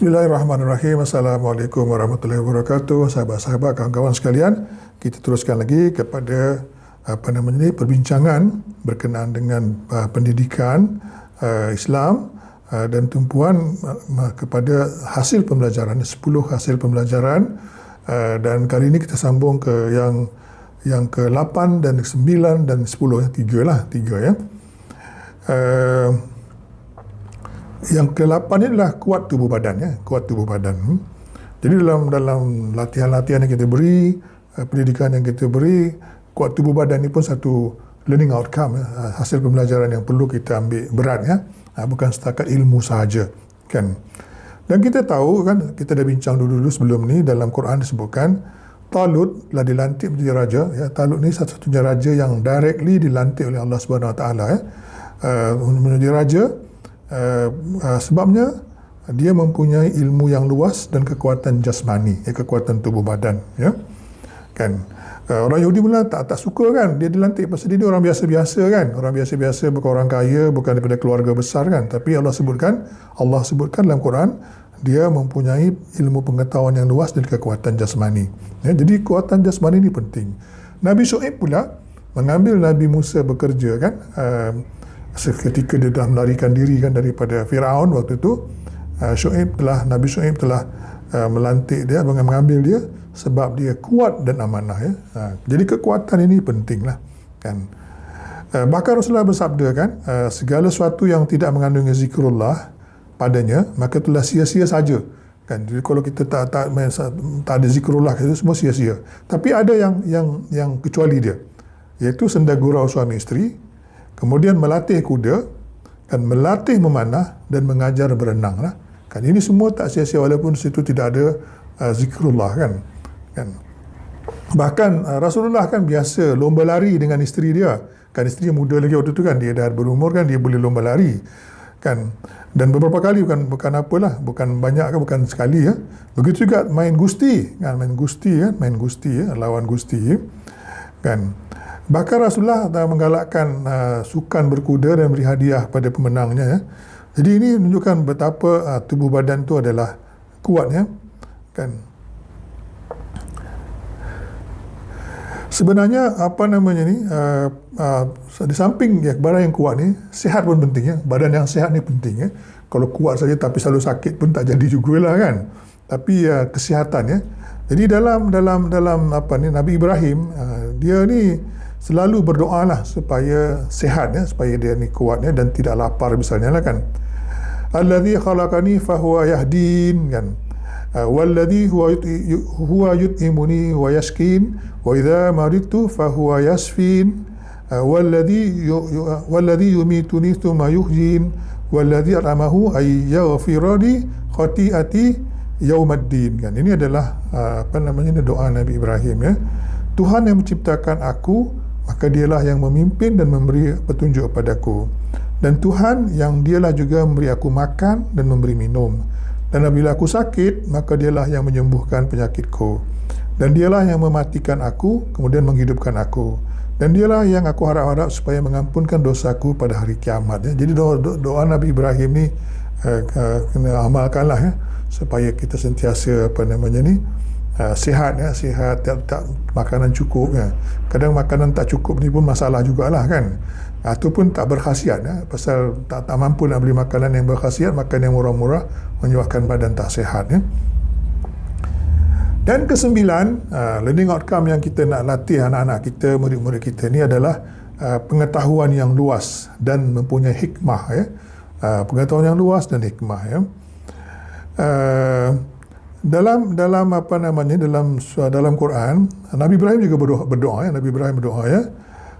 Bismillahirrahmanirrahim. Assalamualaikum warahmatullahi wabarakatuh. Sahabat-sahabat, kawan-kawan sekalian, kita teruskan lagi kepada perbincangan berkenaan dengan pendidikan Islam dan tumpuan kepada hasil pembelajaran, 10 hasil pembelajaran, dan kali ini kita sambung ke yang ke-8 dan ke-9 dan 10, tiga ya. Yang ke-8 ni adalah kuat tubuh badan, ya, kuat tubuh badan. Jadi dalam latihan-latihan yang kita beri, pendidikan yang kita beri, kuat tubuh badan ni pun satu learning outcome, ya, hasil pembelajaran yang perlu kita ambil berat, ya. Bukan setakat ilmu sahaja, kan. Dan kita tahu kan, kita dah bincang dulu sebelum ni, dalam Quran disebutkan Talut telah dilantik menjadi raja, ya. Talut ni satu-satunya raja yang directly dilantik oleh Allah Subhanahu Wa Taala, ya, menjadi raja. Sebabnya dia mempunyai ilmu yang luas dan kekuatan jasmani, kekuatan tubuh badan, ya, kan. Orang Yahudi mula tak suka, kan, dia dilantik pasal dia orang biasa-biasa, kan, orang biasa-biasa, bukan orang kaya, bukan daripada keluarga besar, kan. Tapi Allah sebutkan dalam Quran dia mempunyai ilmu pengetahuan yang luas dan kekuatan jasmani, ya. Jadi kekuatan jasmani ini penting. Nabi Syuaib pula mengambil Nabi Musa bekerja, kan, seketika dia dah melarikan diri, kan, daripada Firaun waktu itu. Nabi Syuaib telah melantik dia, mengambil dia sebab dia kuat dan amanah, ya. Jadi kekuatan ini pentinglah, kan. Bahkan Rasulullah bersabda, kan, segala sesuatu yang tidak mengandungi zikrullah padanya maka itulah sia-sia saja, kan. Jadi kalau kita tak ada zikrullah, itu semua sia-sia. Tapi ada yang kecuali dia, iaitu senda gurau suami isteri, kemudian melatih kuda, dan melatih memanah, dan mengajar berenang, lah. Kan, ini semua tak sia-sia walaupun situ tidak ada zikrullah, kan. Bahkan Rasulullah kan biasa lomba lari dengan isteri dia, kan. Isteri muda lagi waktu tu, kan, dia dah berumur, kan, dia boleh lomba lari, kan. Dan beberapa kali, bukan apalah, bukan banyak, kan, bukan sekali, ya. Begitu juga main gusti, kan, main gusti, ya, lawan gusti, kan. Bahkan Rasulullah menggalakkan sukan berkuda dan beri hadiah pada pemenangnya, ya. Jadi ini menunjukkan betapa tubuh badan itu adalah kuat, ya, kan. Sebenarnya di samping, ya, badan yang kuat ni, sihat pun penting, ya. Badan yang sihat ni penting, ya. Kalau kuat saja tapi selalu sakit pun tak jadi jugalah, kan. Tapi kesihatan, ya. Jadi dalam Nabi Ibrahim, dia ni selalu berdoalah supaya sihat, ya, supaya dia ni kuat, ya, dan tidak lapar misalnya, lah, kan. Allazi khalaqani fahuwa yahdin, kan. Walladhi huwa yut'imuni wa yaskin wa idza maridtu fahuwa yasfin walladhi yumituni thumma yuhyin walladhi at'amahu ay yaghfirani khati'ati yaumaddin, kan. Ini adalah doa Nabi Ibrahim, ya. Tuhan yang menciptakan aku, maka dialah yang memimpin dan memberi petunjuk kepadaku, dan Tuhan yang dialah juga memberi aku makan dan memberi minum, dan apabila aku sakit maka dialah yang menyembuhkan penyakitku, dan dialah yang mematikan aku kemudian menghidupkan aku, dan dialah yang aku harap-harap supaya mengampunkan dosaku pada hari kiamat, ya. Jadi doa Nabi Ibrahim ni kena amalkanlah, ya, supaya kita sentiasa sihat, ya, sihat, tak makanan cukup, ya. Kadang makanan tak cukup ni pun masalah jugalah, kan. Itu pun tak berkhasiat, ya, pasal tak mampu nak beli makanan yang berkhasiat, makan yang murah-murah menyebabkan badan tak sihat, ya. Dan ke-9, learning outcome yang kita nak latih anak-anak kita, murid-murid kita ni adalah pengetahuan yang luas dan mempunyai hikmah, ya. Pengetahuan yang luas dan hikmah, ya. Dalam Quran, Nabi Ibrahim juga berdoa, ya. Nabi Ibrahim berdoa, ya,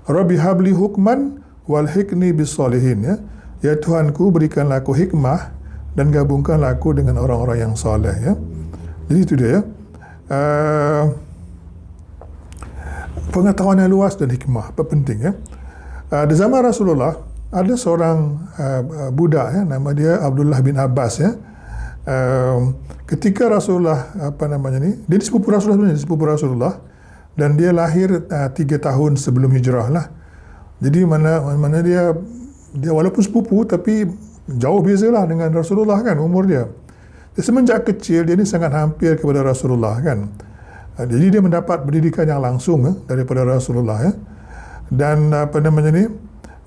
Rabbi habli hukman wal hikni bis solihin, ya. Ya Tuhanku, berikanlah aku hikmah dan gabungkanlah aku dengan orang-orang yang soleh, ya. Jadi itu dia, ya. Pengetahuan yang luas dan hikmah penting, ya. Di zaman Rasulullah ada seorang budak, ya, nama dia Abdullah bin Abbas, ya. Ketika Rasulullah dia di sepupu Rasulullah, dan dia lahir 3 tahun sebelum hijrah, lah. Jadi mana dia walaupun sepupu tapi jauh bezalah dengan Rasulullah, kan, umur dia. Semenjak kecil dia ni sangat hampir kepada Rasulullah kan. Jadi dia mendapat pendidikan yang langsung daripada Rasulullah dan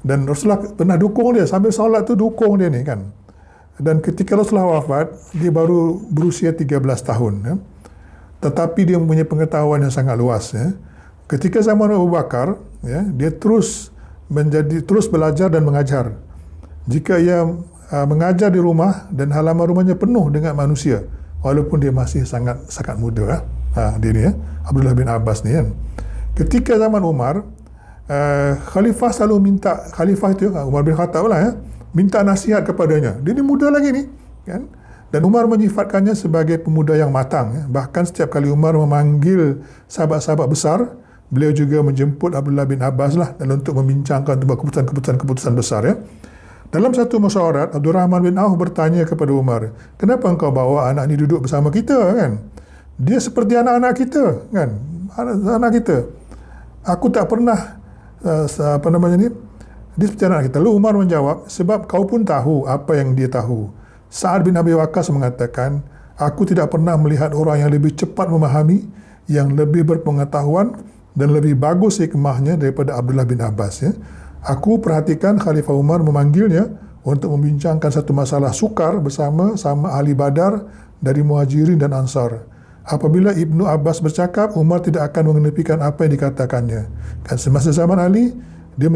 dan Rasulullah pernah dukung dia sambil solat tu, dukung dia ni kan. Dan ketika Rasulullah wafat, dia baru berusia 13 tahun tetapi dia mempunyai pengetahuan yang sangat luas Ketika zaman Abu Bakar dia terus belajar dan mengajar. Jika ia mengajar di rumah dan halaman rumahnya penuh dengan manusia walaupun dia masih sangat muda dia ni Abdullah bin Abbas ni kan. Ketika zaman Umar, khalifah selalu minta, khalifah itu Umar bin Khattab lah minta nasihat kepadanya. Dia ni muda lagi ni kan. Dan Umar menyifatkannya sebagai pemuda yang matang Bahkan setiap kali Umar memanggil sahabat-sahabat besar, beliau juga menjemput Abdullah bin Abbas lah dan untuk membincangkan tentang keputusan besar Dalam satu musyawarat, Abdurrahman bin Auf bertanya kepada Umar, "Kenapa engkau bawa anak ni duduk bersama kita kan? Dia seperti anak-anak kita kan, anak kita. Aku tak pernah dia seperti anak kita." Lalu Umar menjawab, "Sebab kau pun tahu apa yang dia tahu." Sa'ad bin Abi Waqqas mengatakan, "Aku tidak pernah melihat orang yang lebih cepat memahami, yang lebih berpengetahuan dan lebih bagus hikmahnya daripada Abdullah bin Abbas Aku perhatikan Khalifah Umar memanggilnya untuk membincangkan satu masalah sukar bersama ahli Badar dari Muhajirin dan Ansar. Apabila Ibnu Abbas bercakap, Umar tidak akan mengenepikan apa yang dikatakannya. Kan semasa zaman Ali, dia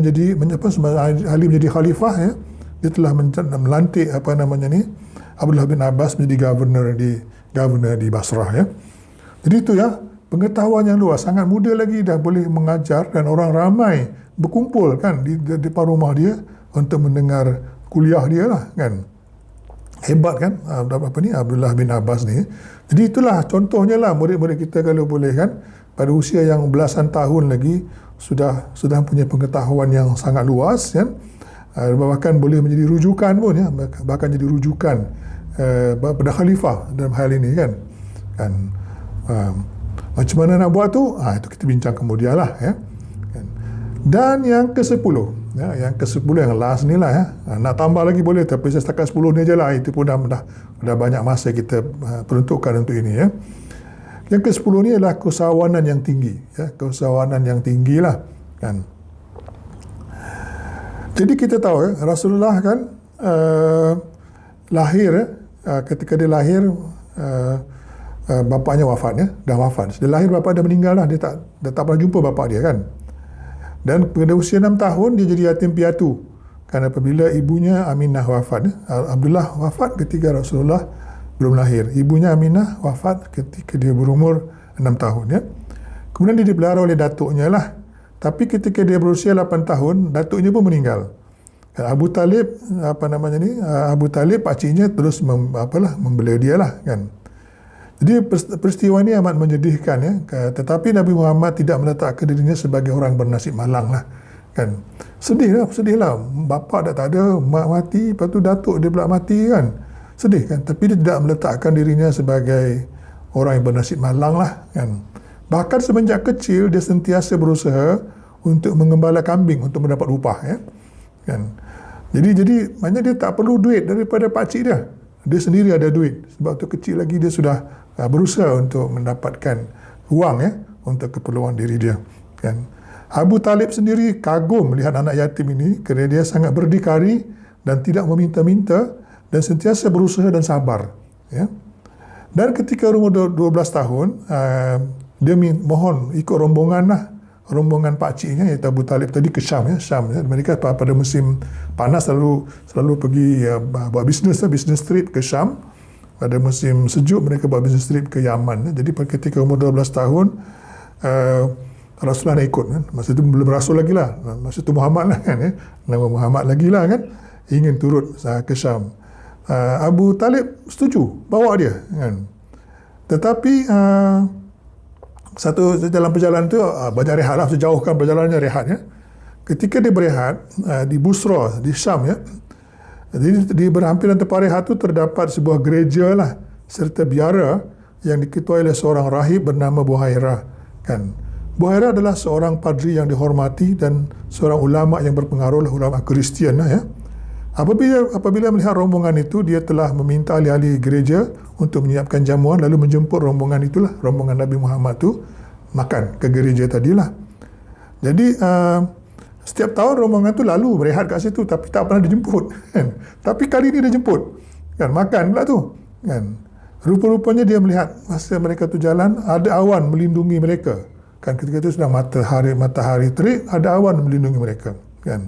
semasa Ali menjadi khalifah dia telah melantik Abdullah bin Abbas menjadi governor di Basrah Jadi itu pengetahuan yang luas, sangat muda lagi dah boleh mengajar dan orang ramai berkumpul kan di depan rumah dia untuk mendengar kuliah dia lah kan. Hebat kan Abdullah bin Abbas ni. Jadi itulah contohnya lah murid-murid kita kalau boleh kan pada usia yang belasan tahun lagi sudah punya pengetahuan yang sangat luas kan. Bahkan boleh menjadi rujukan pun bahkan jadi rujukan pada khalifah dalam hal ini kan. Macam mana nak buat tu? Itu kita bincang kemudian lah Dan yang ke-10 yang ke-10 yang last ni lah nak tambah lagi boleh, tapi saya setakat 10 ni je lah. Itu pun dah banyak masa kita peruntukkan untuk ini Yang ke-10 ni adalah keusahawanan yang tinggi keusahawanan yang tinggi lah kan. Jadi kita tahu Rasulullah kan lahir ketika dia lahir bapaknya wafat dah wafat. Dia lahir bapak dia meninggal lah, dia tak pernah jumpa bapak dia kan. Dan pada usia 6 tahun dia jadi yatim piatu kan apabila ibunya Aminah wafat. Abdullah wafat ketika Rasulullah belum lahir. Ibunya Aminah wafat ketika dia berumur 6 tahun Kemudian dia dipelihara oleh datuknya lah. Tapi ketika dia berusia 8 tahun, datuknya pun meninggal. Abu Talib Abu Talib pakciknya terus membela dia lah kan. Jadi peristiwa ini amat menyedihkan tetapi Nabi Muhammad tidak meletakkan dirinya sebagai orang bernasib malang lah kan. Sedih lah. Bapa dah tak ada, mak mati, lepas tu datuk dia pula mati kan. Sedih kan. Tapi dia tidak meletakkan dirinya sebagai orang yang bernasib malang lah kan. Bahkan semenjak kecil dia sentiasa berusaha untuk mengembala kambing untuk mendapat upah kan. Jadi maknanya dia tak perlu duit daripada pakcik dia. Dia sendiri ada duit. Sebab tu kecil lagi dia sudah berusaha untuk mendapatkan wang untuk keperluan diri dia kan. Abu Talib sendiri kagum melihat anak yatim ini kerana dia sangat berdikari dan tidak meminta-minta dan sentiasa berusaha dan sabar Dan ketika umur 12 tahun dia mohon ikut rombongan pakciknya iaitu Abu Talib tadi ke Syam Mereka pada musim panas selalu pergi buat business trip ke Syam. Pada musim sejuk mereka buat business trip ke Yaman. Jadi ketika umur 12 tahun Rasulullah nak ikut Masa itu belum Rasul lagi lah. Masa itu Muhammad lah kan nama Muhammad lagi lah kan. Ingin turut ke Syam. Abu Talib setuju bawa dia kan. Tetapi dalam perjalanan tu banyak rehat lah, sejauhkan perjalanannya rehat Ketika dia berehat di Busra di Syam jadi di berhampiran tempat rehat tu terdapat sebuah gereja lah serta biara yang diketuai oleh seorang rahib bernama Buhairah kan. Buhairah adalah seorang padri yang dihormati dan seorang ulama yang berpengaruh lah, ulama Kristian Apabila melihat rombongan itu, dia telah meminta ahli-ahli gereja untuk menyiapkan jamuan, lalu menjemput rombongan itulah, rombongan Nabi Muhammad tu makan ke gereja tadilah. Jadi setiap tahun rombongan tu lalu berehat kat situ, tapi tak pernah dijemput, kan? Tapi kali ini dia jemput, kan? Makan pula tu, kan? Rupa-rupanya dia melihat masa mereka tu jalan, ada awan melindungi mereka, kan? Ketika itu sedang matahari terik, ada awan melindungi mereka, kan?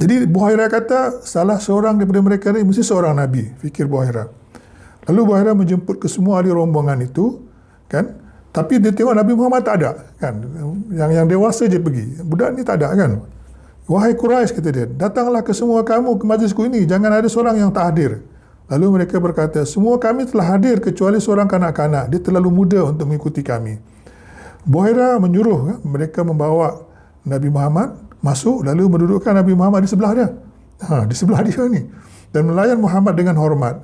Jadi Buhairah kata salah seorang daripada mereka ni mesti seorang Nabi, fikir Buhairah. Lalu Buhairah menjemput ke semua ahli rombongan itu, kan? Tapi dia tengok Nabi Muhammad tak ada, kan? Yang dewasa je pergi. Budak ni tak ada, kan? Wahai Quraisy, kata dia, datanglah ke semua kamu ke majlisku ini, jangan ada seorang yang tak hadir. Lalu mereka berkata, semua kami telah hadir kecuali seorang kanak-kanak, dia terlalu muda untuk mengikuti kami. Buhairah menyuruh mereka membawa Nabi Muhammad masuk, lalu mendudukkan Nabi Muhammad di sebelah dia. Di sebelah dia ni. Dan melayan Muhammad dengan hormat.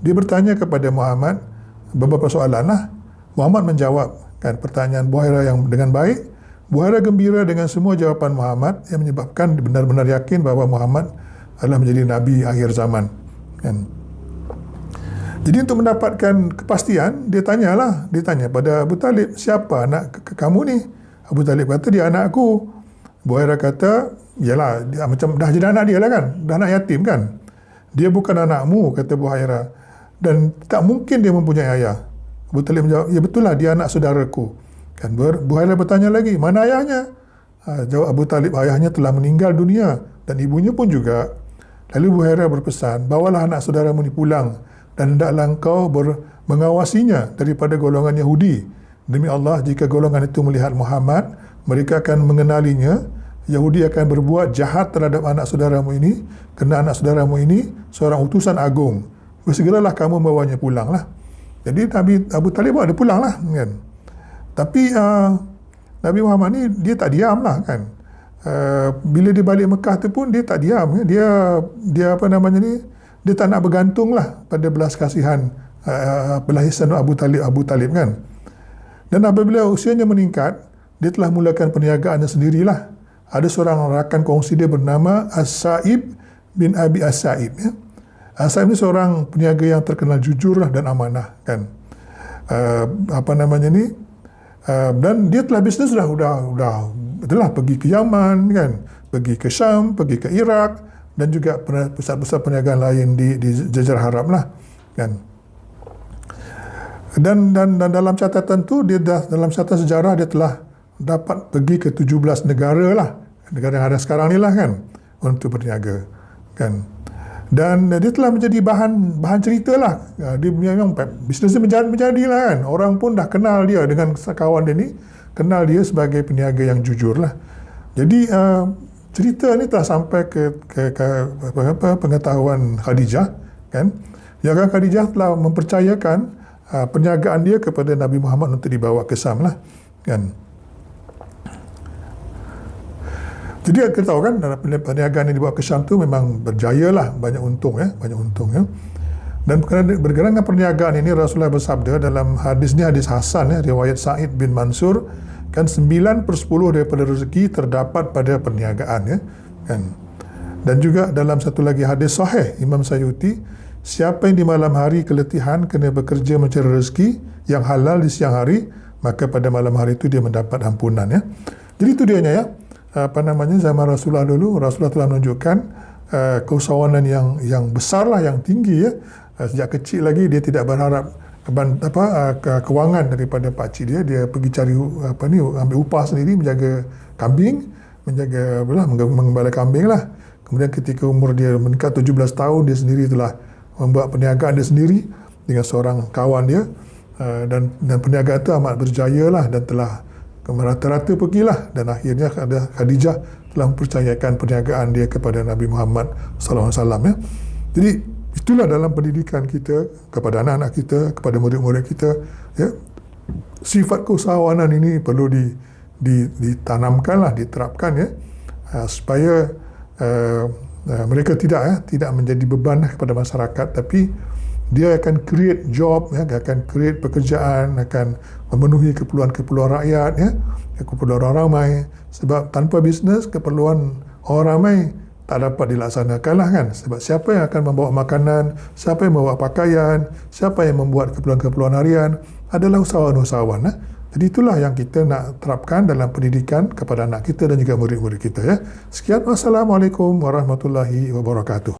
Dia bertanya kepada Muhammad beberapa soalan lah. Muhammad menjawab pertanyaan Buhairah yang dengan baik. Buhairah gembira dengan semua jawapan Muhammad yang menyebabkan benar-benar yakin bahawa Muhammad adalah menjadi Nabi akhir zaman. Kan? Jadi untuk mendapatkan kepastian, dia tanya pada Abu Talib, siapa anak kamu ni? Abu Talib kata, dia anak aku. Buhairah kata, yalah, dia macam dah jadi anak dia lah, kan? Dah anak yatim, kan? Dia bukan anakmu, kata Buhairah. Dan tak mungkin dia mempunyai ayah. Abu Talib menjawab, ya betul lah, dia anak saudaraku. Kan? Buhairah bertanya lagi, mana ayahnya? Jawab Abu Talib, ayahnya telah meninggal dunia dan ibunya pun juga. Lalu Buhairah berpesan, bawalah anak saudaramu ni pulang dan hendaklah engkau mengawasinya daripada golongan Yahudi. Demi Allah, jika golongan itu melihat Muhammad, mereka akan mengenalinya. Yahudi akan berbuat jahat terhadap anak saudaramu ini, kerana anak saudaramu ini seorang utusan agung. Bersegeralah kamu membawanya pulang lah. Jadi Abu Talib ada pulang lah, kan? Tapi Nabi Muhammad ni dia tak diam lah, kan? Bila dia balik Mekah tu pun dia tak diam, kan? Dia apa namanya ni, dia tak nak bergantung lah pada belas kasihan belas ihsan Abu Talib, kan? Dan apabila usianya meningkat, dia telah mulakan perniagaannya sendirilah. Ada seorang rakan kongsi dia bernama As-Sa'ib bin Abi As-Sa'ib. Ya. As-Sa'ib ni seorang peniaga yang terkenal jujur dan amanah, kan. Dan dia telah bisnes dah pergi ke Yaman, kan, pergi ke Syam, pergi ke Iraq dan juga pusat-pusat perniagaan lain di Jazirah Arab lah, kan. Dan dalam catatan tu dalam catatan sejarah dia telah dapat pergi ke 17 negara lah, negara yang ada sekarang ni lah, kan, untuk berniaga, kan. Dan dia telah menjadi bahan cerita lah. Dia memang bisnes dia menjadi lah, kan. Orang pun dah kenal dia, dengan kawan dia ni kenal dia sebagai peniaga yang jujur lah. Jadi cerita ni telah sampai ke pengetahuan Khadijah, kan. Yang Khadijah telah mempercayakan perniagaan dia kepada Nabi Muhammad untuk dibawa ke Syam lah, kan. Jadi kita tahu, kan, perniagaan yang dibawa ke Syam tu memang berjaya lah, banyak untung. Dan berkenaan dengan perniagaan ini, Rasulullah bersabda dalam hadis ni, hadis Hasan, riwayat Sa'id bin Mansur, kan, 9/10 daripada rezeki terdapat pada perniagaan, kan. Dan juga dalam satu lagi hadis sahih Imam Sayuti, siapa yang di malam hari keletihan kena bekerja mencari rezeki yang halal di siang hari, maka pada malam hari itu dia mendapat ampunan. Jadi itu dianya, ya. Zaman Rasulullah dulu, Rasulullah telah menunjukkan keusahawanan yang besar lah, yang tinggi, ya. Sejak kecil lagi dia tidak berharap kewangan daripada pakcik dia pergi cari ambil upah sendiri, menjaga kambing, mengembala kambing lah. Kemudian ketika umur dia meningkat 17 tahun, dia sendiri telah membuat perniagaan dia sendiri dengan seorang kawan dia, dan perniagaan itu amat berjaya lah, dan telah merata-rata pergilah, dan akhirnya Khadijah telah mempercayakan perniagaan dia kepada Nabi Muhammad SAW, ya. Jadi itulah dalam pendidikan kita kepada anak-anak kita, kepada murid-murid kita, ya. Sifat keusahawanan ini perlu ditanamkanlah, diterapkan, ya, supaya mereka tidak menjadi beban kepada masyarakat, tapi dia akan create job, ya, akan create pekerjaan, akan memenuhi keperluan rakyat, ya, keperluan orang ramai. Sebab tanpa bisnes, keperluan orang ramai tak dapat dilaksanakan lah kan. Sebab siapa yang akan membawa makanan, siapa yang membawa pakaian, siapa yang membuat keperluan-keperluan harian adalah usahawan-usahawan. Jadi itulah yang kita nak terapkan dalam pendidikan kepada anak kita dan juga murid-murid kita. Ya. Sekian, wassalamualaikum warahmatullahi wabarakatuh.